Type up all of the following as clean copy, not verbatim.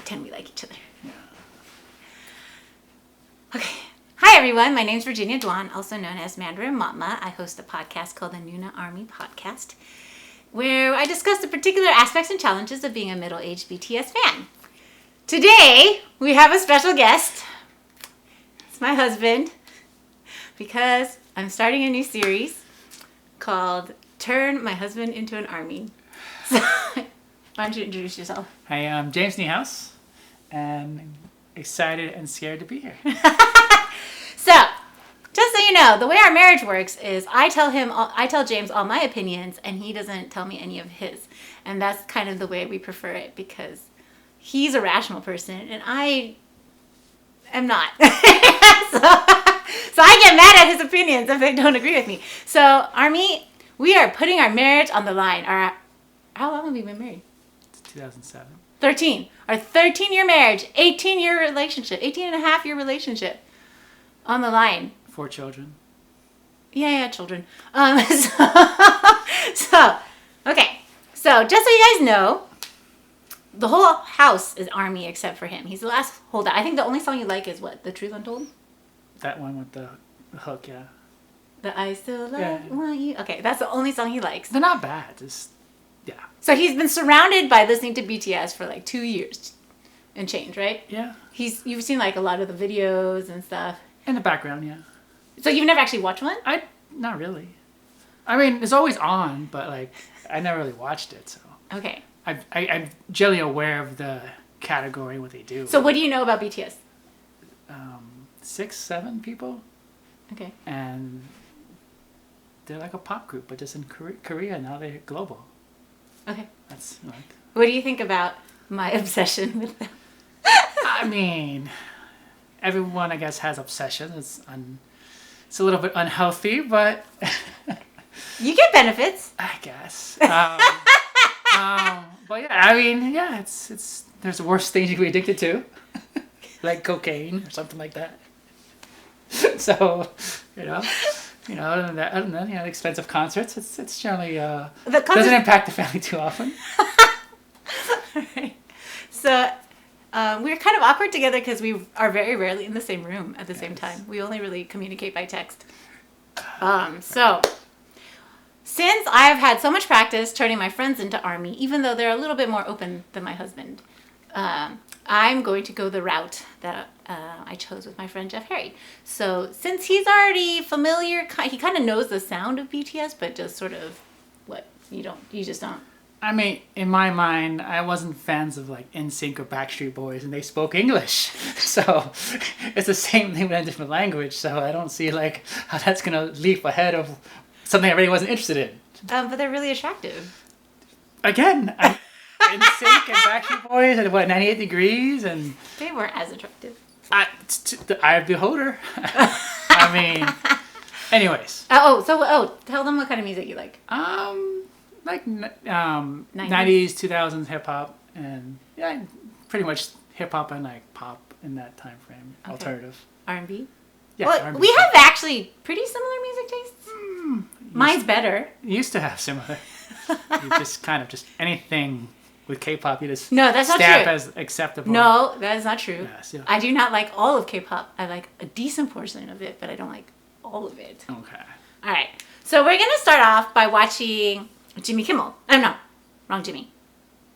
pretend we like each other. Yeah. Okay. Hi, everyone. My name's Virginia Duan, also known as Mandarin Mama. I host a podcast called the Noona Army Podcast, where I discuss the particular aspects and challenges of being a middle-aged BTS fan. Today, we have a special guest. It's my husband, because I'm starting a new series called Turn My Husband into an Army. So, why don't you introduce yourself? Hi, I'm James Niehaus, and I'm excited and scared to be here. So, just so you know, the way our marriage works is I tell James all my opinions, and he doesn't tell me any of his. And that's kind of the way we prefer it, because he's a rational person, and I am not. So I get mad at his opinions if they don't agree with me. So, Army, we are putting our marriage on the line. How long have we been married? 2007. 13. Our 13-year marriage, 18-year relationship, 18-and-a-half-year relationship on the line. 4 children. Yeah, children. So, okay. So, just so you guys know, the whole house is Army except for him. He's the last holdout. I think the only song you like is what? The Truth Untold? That one with the hook, yeah. The I Still Want You. Okay, that's the only song he likes. They're not bad, just, yeah. So he's been surrounded by listening to BTS for like 2 years and change, right? Yeah. You've seen like a lot of the videos and stuff. In the background, yeah. So you've never actually watched one? Not really. I mean, it's always on, but like, I never really watched it, so. Okay. I'm generally aware of the category, what they do. So what do you know about BTS? 6, 7 people. Okay. And they're like a pop group, but just in Korea now they're global. Okay. That's like. What do you think about my obsession with them? I mean, everyone I guess has obsessions. It's a little bit unhealthy, but You get benefits. I guess. But yeah, I mean, yeah, it's there's worse things you can be addicted to, like cocaine or something like that. So, other than that, expensive concerts, it's generally doesn't impact the family too often. All right. So, we're kind of awkward together because we are very rarely in the same room at the same time. We only really communicate by text. So, since I've had so much practice turning my friends into Army, even though they're a little bit more open than my husband, I'm going to go the route that I chose with my friend Jeff Harry. So since he's already familiar, he kind of knows the sound of BTS, but just sort of you just don't. I mean, in my mind, I wasn't fans of like NSYNC or Backstreet Boys, and they spoke English, so it's the same thing but in a different language. So I don't see like how that's gonna leap ahead of something I really wasn't interested in. But they're really attractive. Again, NSYNC and Backstreet Boys and 98 Degrees and. They weren't as attractive. The eye of the beholder. I mean, anyways. Tell them what kind of music you like. Like 90s, 2000s hip hop, and yeah, pretty much hip hop and like pop in that time frame. Okay. Alternative. R&B. Yeah. Well, R&B we have actually pretty similar music tastes. Mine's better. Used to have similar. You just kind of anything with K-pop, you just no, that's not true. stamp as acceptable. No, that is not true. Yes, yeah. I do not like all of K-pop. I like a decent portion of it, but I don't like all of it. Okay. All right. So we're gonna start off by watching Jimmy Kimmel. Oh no, wrong Jimmy.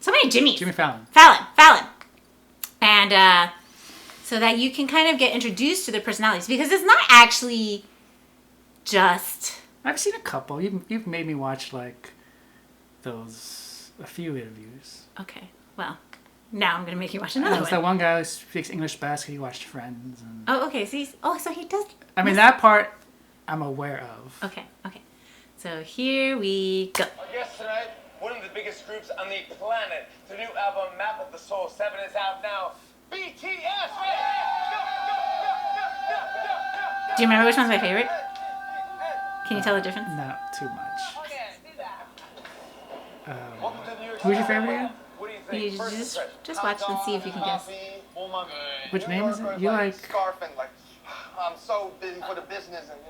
So many Jimmys. Jimmy Fallon. Fallon. And so that you can kind of get introduced to their personalities, because it's not actually just. I've seen a couple. You've made me watch like a few interviews. Okay. Well, now I'm gonna make you watch another one. There's that one guy who speaks English best. He watched Friends. And... Oh, okay. So he does. I mean, that part I'm aware of. Okay. So here we go. Our guest tonight, one of the biggest groups on the planet. The new album, Map of the Soul 7, is out now. BTS! Do you remember which one's my favorite? Can you tell the difference? Not too much. Who's your favorite again? You just watch and see if you can guess. Which name is it? You like... Scarf and like, I'm so busy for the business and,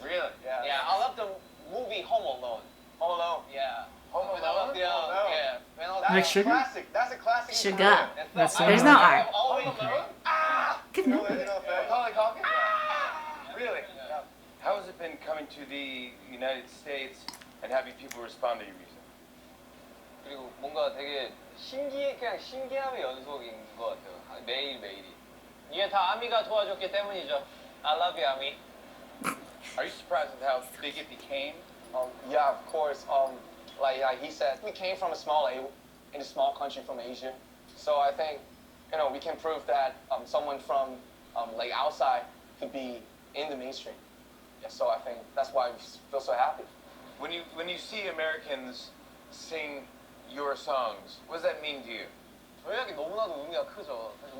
Really? Yeah. Yeah, I love the movie Home Alone. Home Alone? Yeah. Home Alone? Yeah. That's Like a Sugar? classic. That's a classic. in Sugar. Korea. That's the There's one. no R. Home Alone? Good You know movie. that? Macaulay Culkin? Really? How has it been coming to the United States and having people respond to your music? 그리고 뭔가 되게 그냥 신기함의 연속인 것 같아요. 매일매일이. 이게 다 아미가 도와줬기 때문이죠. I love you, 아미. Are you surprised with how big it became? Yeah, of course. Like he said, we came from in a small country from Asia. So I think, we can prove that someone from like outside could be in the mainstream. Yeah, so I think that's why we feel so happy. When you see Americans sing your songs, what does that mean to you? 저희에게 너무나도 의미가 크죠. 사실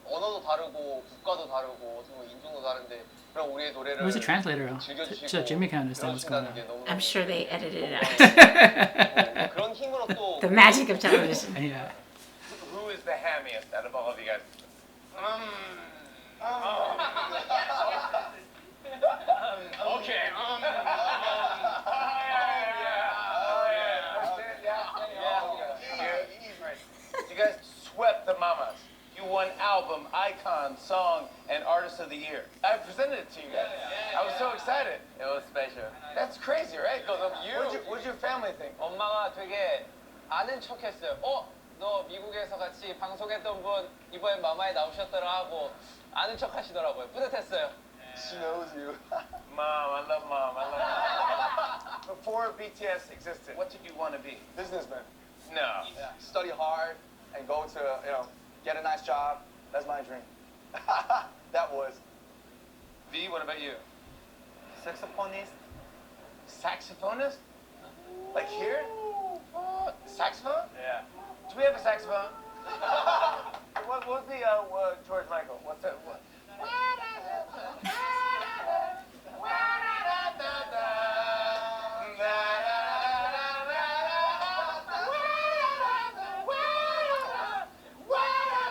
언어도 다르고 국가도 다르고 어떻게 보면 인종도 다른데 그럼 우리의 노래를 Who's a translator? 즐겨주시고 So Jimmy can understand what's going 배워주신다는 게 on. 너무너무 I'm sure they edited it out. 그런 힘으로 또 The magic of television. Yeah. Who is the hammiest out of all of you guys? Okay. You guys swept the mamas. You won album, icon, song, and artist of the year. I presented it to you guys. I was so excited. It was special. That's crazy, right? What'd your family think? 엄마가 되게 아는 척했어요. 너 미국에서 같이 방송했던 분 이번엔 마마에 나오셨더라 하고 아는 척 하시더라고요. 뿌듯했어요. She knows you. Mom, I love mom. I love mom. Before BTS existed, what did you want to be? Businessman. No. Study hard and go to, get a nice job. That's my dream. That was. V, what about you? Saxophonist. Saxophonist? Like here? Saxophone? Yeah. Do we have a saxophone? What was the George Michael? What's that? What?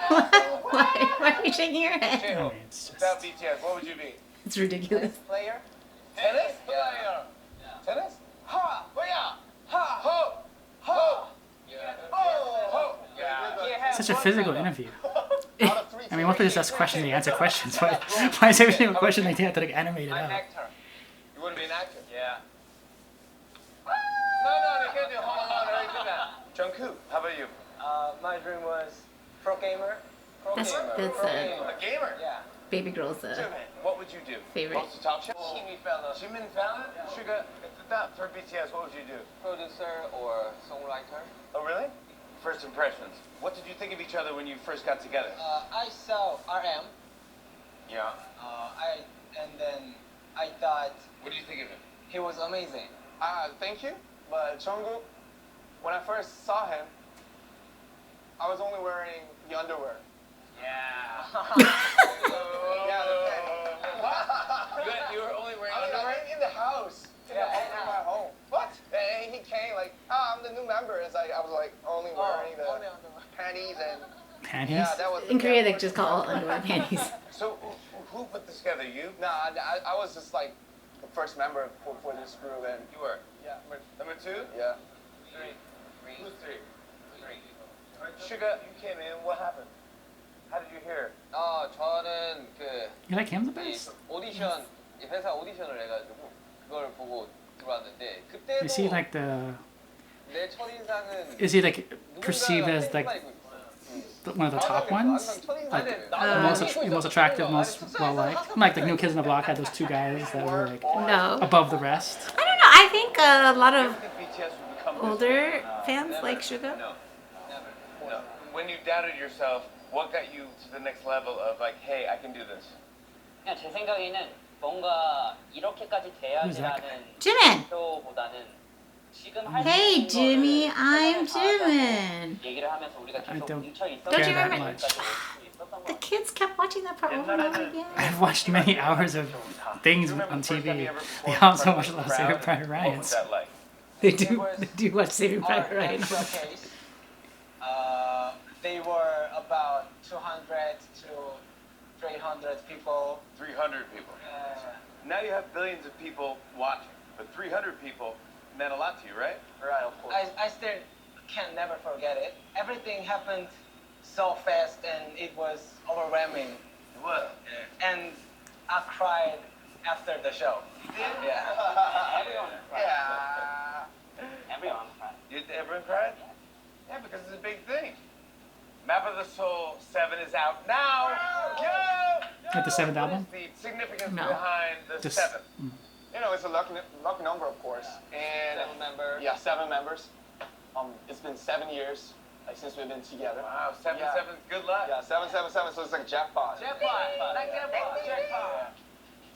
Why are you shaking your head? J-Ho, I mean, it's just- without BTS, what would you be? It's ridiculous. Player. Tennis player. Tennis? Ha! Booyah! Ha! Ho! Ho! Oh! Ho! Yeah. Such a physical interview. Out of three. I mean, what if they just ask questions and they answer questions? Why is every single question they have to like animate it out? actor. You want to be an actor? Yeah. No, they can't do Home Alone or anything like that. Jungkook, how about you? My dream was pro gamer. That's A gamer? Yeah. baby girl's What would you do? Favorite. Host a talk show? Jimmy Fallon. Jimmy Fallon? Sugar, if not for BTS, what would you do? Producer or songwriter. Oh, really? First impressions. What did you think of each other when you first got together? I saw RM. Yeah. And then I thought What do you think of him? he was amazing. Thank you. But Jungkook, when I first saw him, I was only wearing the underwear. Yeah. Yeah, the thing. You were only wearing I was underwear? in the house. In my home. What? And he came like, I'm the new member. It's like I was like only wearing the panties and Panties? yeah, that was. In Korea, they just call all underwear panties. So, who put this together? You? Nah, I was just like the first member for this group and You were. yeah, Number two? yeah. Who's three? Sugar, you came in. What happened? How did you hear? 저는 You like him the 이 best? 오디션 이 회사 오디션을 해가지고 그걸 보고 들어왔는데 Is he 그때도 like the? 내 첫인상은 Is he like perceived as like one of the top ones? Like the most attractive, most well liked. Like the New Kids on the Block had those two guys that were like No. above the rest. I don't know. I think a lot I of think BTS would become this older fans like Suga. No. No. When you doubted yourself, what got you to the next level of like, hey, I can do this? 그냥 제 생각에는 뭔가 이렇게까지 돼야지라는 Jimin. 목표보다는 지금 할 Hey, 수 있는 Jimmy, 거를 I'm 최선을 다하자고 Jimin. 얘기를 하면서 우리가 I 계속 don't 뭉쳐 있었던 Don't you care that remember- much. The kids kept watching that part over and over again. I've watched many hours of things on TV. They also watch a lot of Saving Private What was Ryan's. that like? They do watch Saving Private Ryan. showcase. They were about 200 to 300 people. 300 people. Now you have billions of people watching, but 300 people meant a lot to you, right? Right, of course. I still can never forget it. Everything happened so fast and it was overwhelming. It was. And I cried after the show. Yeah. Everyone cried. Yeah. Everyone cried. Everyone cried? Yeah, because it's a big thing. Map of the Soul 7 is out now. Like the 7th album? What is the significance No. behind the Just- 7th? You know, it's a lucky number, of course. And 7 member. yeah, 7 members. It's been 7 years since we've been together. Wow, 7 Yeah. 7, good luck. Yeah, 777. So it's like jackpot. Jackpot. Like jackpot. Jackpot.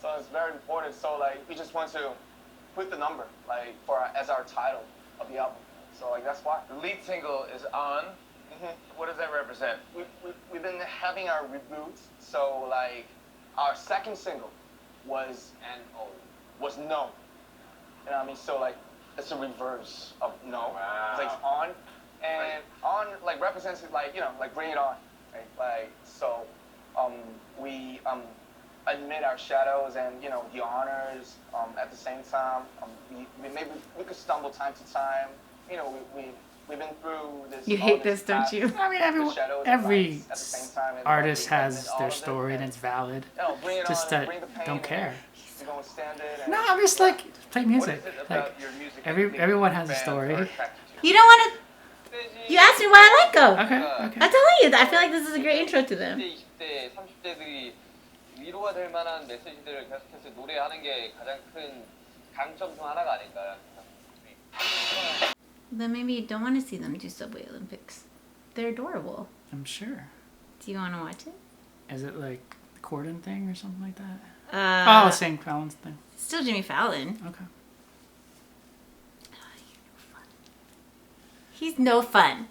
So it's very important. So like we just want to put the number like as our title of the album. So like that's why. The lead single is On. What does that represent? We've been having our reboot. So like our second single was N.O. No. You know what I mean? So like it's a reverse of no. Wow. It's like on, and on like represents it like like bring it on. Right? Like so, we admit our shadows and the honors at the same time. Maybe we could stumble time to time. We've been through this. You all hate this, don't path, you? I mean, the shadows and every lights at the same time, and artist we has admit all their of it, story and it's valid. Bring it Just on, that bring the pain don't and care. We're gonna stand it. And, No, I'm just like play What music. is it Like about your music that every you think everyone has a fans story. are attracted to? You don't want to. You asked me why I like them. Okay, okay. I'm telling you, I feel like this is a great intro to them. 20대, 20대, 30대들이 위로가 될 만한 메시지들을 계속해서 노래하는 게 가장 큰 강점 중 하나가 아닐까. Then maybe you don't want to see them do Subway Olympics. They're adorable. I'm sure. Do you want to watch it? Is it like the Corden thing or something like that? Same Fallon's thing. Still Jimmy Fallon. Okay. He's no fun.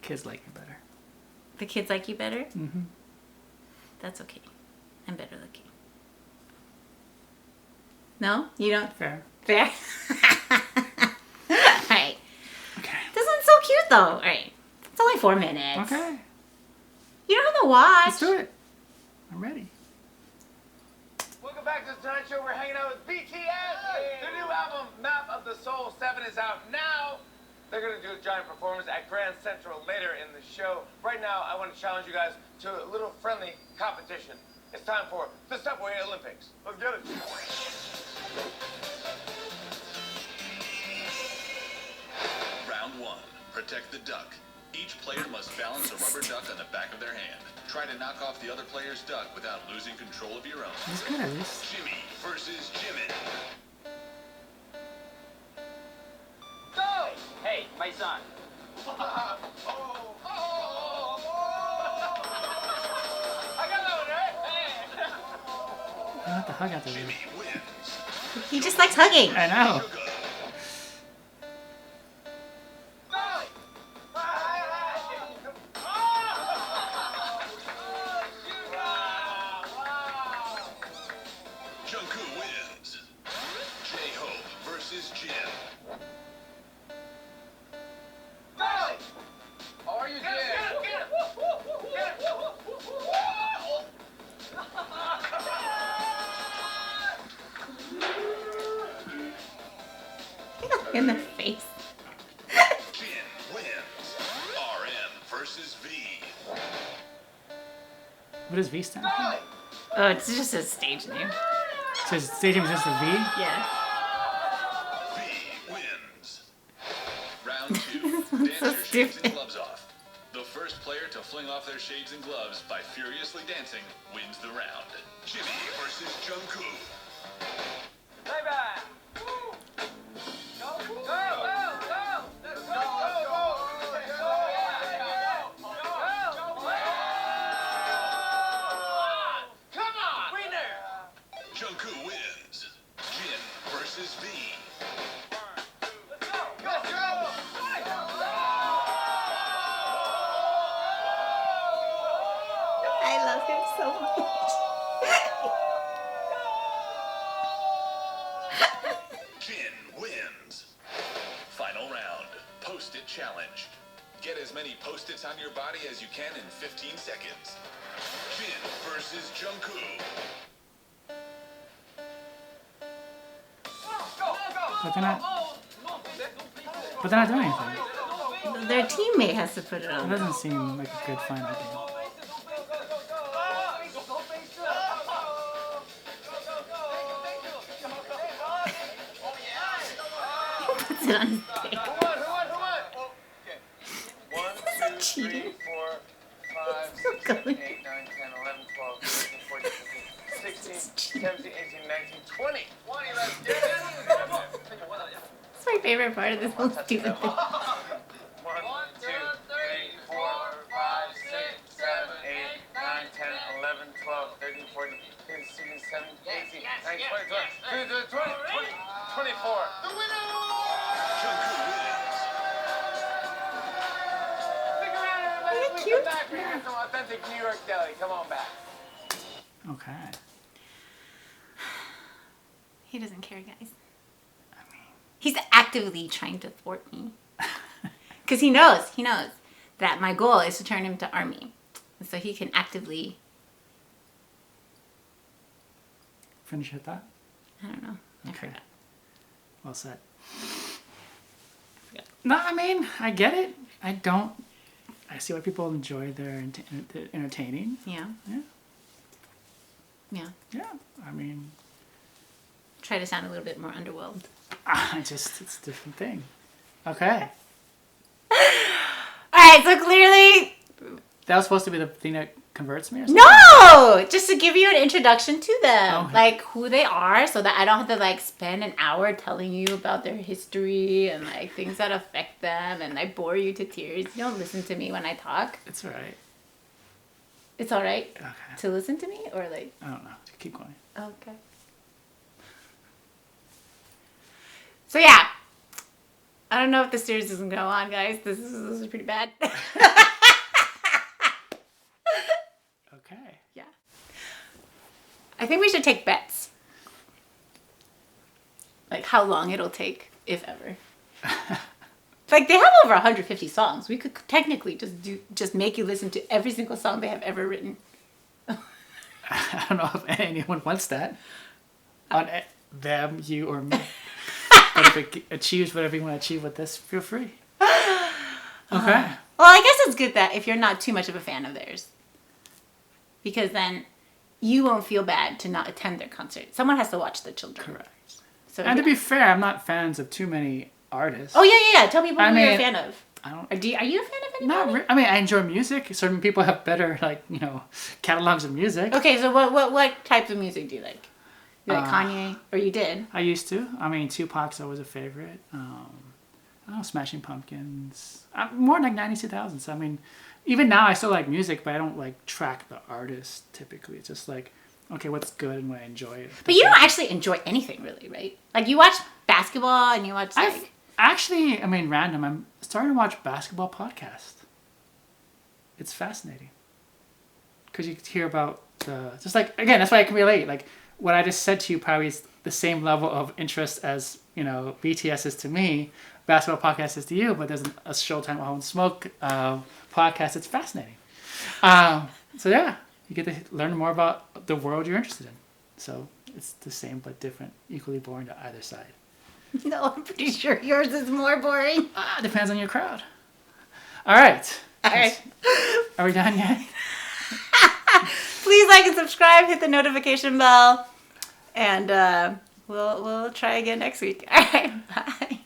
Kids like it better. The kids like you better? Mm-hmm. That's okay. I'm better looking. No? You don't? Fair. Fair? Alright. Okay. This one's so cute though. Alright. It's only 4 minutes. Okay. You don't have to watch. Let's do it. I'm ready. Welcome back to the Tonight Show. We're hanging out with BTS. Their new album, Map of the Soul 7, is out now. They're going to do a giant performance at Grand Central later in the show. Right now, I want to challenge you guys to a little friendly competition. It's time for the Subway Olympics. Let's get it. Round 1. Protect the duck. Each player must balance a rubber duck on the back of their hand. Try to knock off the other player's duck without losing control of your own. It's good at least. Jimmy versus Jimin. Go! Hey, my son. I got that one, right? I don't have to hug out there. Jimmy wins. He just likes hugging. I know. Sugar. Jungkook wins. J-Hope versus Jin. How are you, Jim? In the face. Jin wins. RM versus V. What does V stand for? Oh, it's just a stage name. So his stadium is just for V? Yeah. V wins. Round 2. This Dance one's so your shades and stupid. gloves off. The first player to fling off their shades and gloves by furiously dancing wins the round. Jimmy versus Jungkook. Bye-bye. Jungkook wins. Jin versus V. I love him so much. Jin wins. Final round. Post-it challenge. Get as many post-its on your body as you can in 15 seconds. Jin versus Jungkook. Go, go, But they're not doing anything. Their teammate has to put it It on. doesn't seem like a good final game. Puts it on his dick. Who won? Okay. 1, 2, 3, 4, 5, 6, 7, 8, 9, 10, 11, 12, 13, 14, 15, 16, 17, 18, 19, 20. 20, let's get it. That's my favorite part of this whole stupid thing. 1, 2, 3, 4, 5, 6, 7, 8, 9, 10, 11, 12, 13, 14, 15, 16, 17, 18, 19, 20, 24. The winner! Stick around, everybody. Isn't it When we cute? come back, we got some authentic New York deli. Come on back. Okay. He doesn't care, guys. He's actively trying to thwart me. Because he knows that my goal is to turn him to Army. So he can actively, Finish with that? I don't know. I Okay. forgot. Well said. Forgot. No, I mean, I get it. I see why people enjoy their entertaining. Yeah. Yeah. Yeah. Yeah. I mean, Try to sound a little bit more underwhelmed. it's a different thing. Okay. Alright, so clearly, That was supposed to be the thing that converts me or something? no! Just to give you an introduction to them. Okay. Like, who they are, so that I don't have to, like, spend an hour telling you about their history and, like, things that affect them, and I bore you to tears. You don't listen to me when I talk. It's alright. It's alright Okay. to listen to me, or, like, I don't know. Just keep going. okay. So, yeah. I don't know if the series doesn't go on, guys. This is pretty bad. Okay. Yeah. I think we should take bets. Like how long it'll take, if ever. Like they have over 150 songs. We could technically just make you listen to every single song they have ever written. I don't know if anyone wants that. On them, you, or me. But if it achieves whatever you want to achieve with this, feel free. Okay. Well, I guess it's good that if you're not too much of a fan of theirs. Because then you won't feel bad to not attend their concert. Someone has to watch the children. Correct. So, And to yeah. be fair, I'm not fans of too many artists. Oh, yeah. Tell people who you're a mean, fan of. I don't. Are you a fan of anybody? Not. I mean, I enjoy music. Certain people have better, like, catalogs of music. Okay, so what types of music do you like? You like Kanye? Or you did? I used to. I mean, Tupac's always a favorite. I don't know, Smashing Pumpkins. More like 90s, 2000s. I mean, even now I still like music, but I don't like track the artist typically. It's just like, okay, what's good and when I enjoy it. But you don't actually enjoy anything really, right? Like you watch basketball and you watch like... I've actually, random. I'm starting to watch basketball podcast. It's fascinating. Because you hear about just like, again, that's why I can relate. Like, what I just said to you probably is the same level of interest as, BTS is to me, basketball podcast is to you, but there's a Showtime All and Smoke podcast. It's fascinating. So yeah, you get to learn more about the world you're interested in. So it's the same but different, equally boring to either side. No, I'm pretty sure yours is more boring. Depends on your crowd. All right. All right. Are we done yet? Please like and subscribe, hit the notification bell, and we'll try again next week. All right, bye.